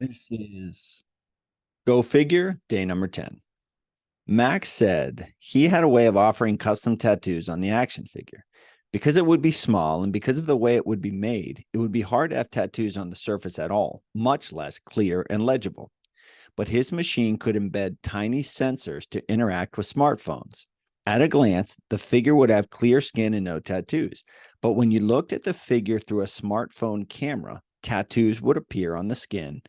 This is Go Figure, day number 10. Max said he had a way of offering custom tattoos on the action figure. Because it would be small and because of the way it would be made, it would be hard to have tattoos on the surface at all, much less clear and legible. But his machine could embed tiny sensors to interact with smartphones. At a glance, the figure would have clear skin and no tattoos. But when you looked at the figure through a smartphone camera, tattoos would appear on the skin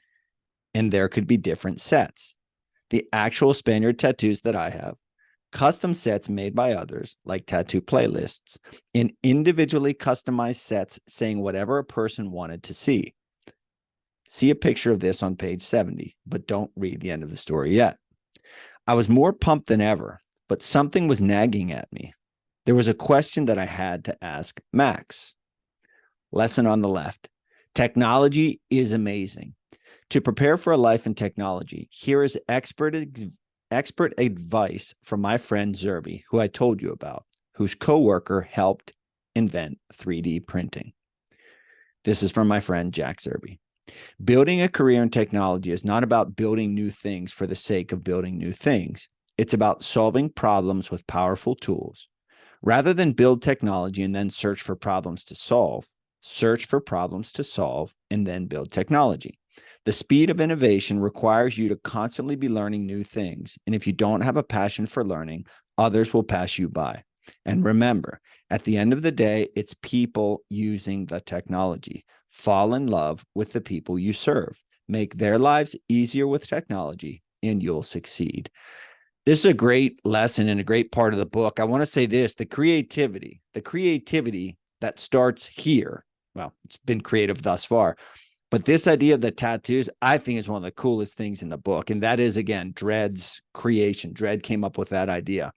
and there could be different sets. The actual Spaniard tattoos that I have, custom sets made by others, like tattoo playlists, and individually customized sets saying whatever a person wanted to see. See a picture of this on page 70, but don't read the end of the story yet. I was more pumped than ever, but something was nagging at me. There was a question that I had to ask Max. Lesson on the left. Technology is amazing. To prepare for a life in technology, here is expert advice from my friend Zerby, who I told you about, whose coworker helped invent 3D printing. This is from my friend Jack Zerby. Building a career in technology is not about building new things for the sake of building new things. It's about solving problems with powerful tools. Rather than build technology and then search for problems to solve, search for problems to solve and then build technology. The speed of innovation requires you to constantly be learning new things. And if you don't have a passion for learning, others will pass you by. And remember, at the end of the day, it's people using the technology. Fall in love with the people you serve. Make their lives easier with technology, and you'll succeed. This is a great lesson and a great part of the book. I want to say this, the creativity that starts here. Well, it's been creative thus far. But this idea of the tattoos, I think, is one of the coolest things in the book. And that is, again, Dredd's creation. Dredd came up with that idea.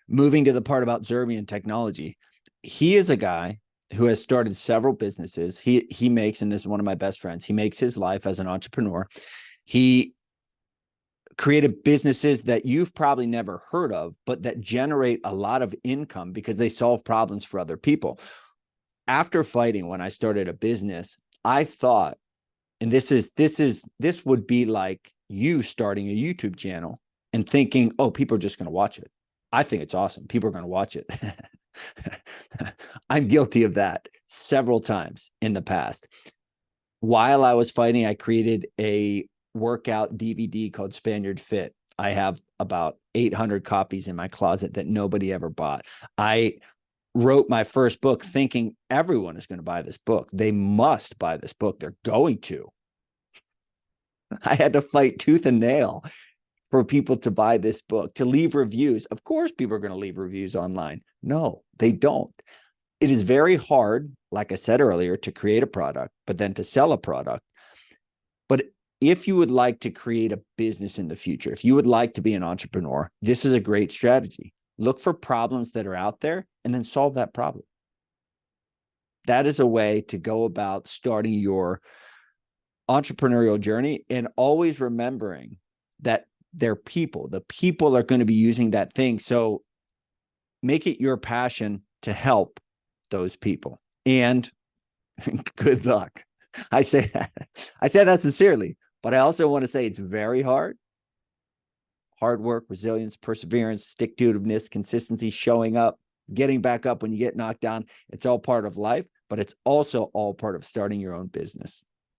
Moving to the part about Zerby and technology, he is a guy who has started several businesses. He makes, and this is one of my best friends, he makes his life as an entrepreneur. He created businesses that you've probably never heard of, but that generate a lot of income because they solve problems for other people. After fighting, when I started a business, I thought, and this would be like you starting a YouTube channel and thinking, oh, people are just going to watch it. I think it's awesome. People are going to watch it. I'm guilty of that several times in the past. While I was fighting, I created a workout DVD called Spaniard Fit. I have about 800 copies in my closet that nobody ever bought. I wrote my first book thinking everyone is going to buy this book. They must buy this book. They're going to. I had to fight tooth and nail for people to buy this book, to leave reviews. Of course, people are going to leave reviews online. No, they don't. It is very hard, like I said earlier, to create a product, but then to sell a product. But if you would like to create a business in the future, if you would like to be an entrepreneur, this is a great strategy. Look for problems that are out there and then solve that problem. That is a way to go about starting your entrepreneurial journey, and always remembering that they're people. The people are going to be using that thing. So make it your passion to help those people. And good luck. I say that sincerely, but I also want to say it's very hard. Hard work, resilience, perseverance, stick-to-itiveness, consistency, showing up, getting back up when you get knocked down. It's all part of life, but it's also all part of starting your own business.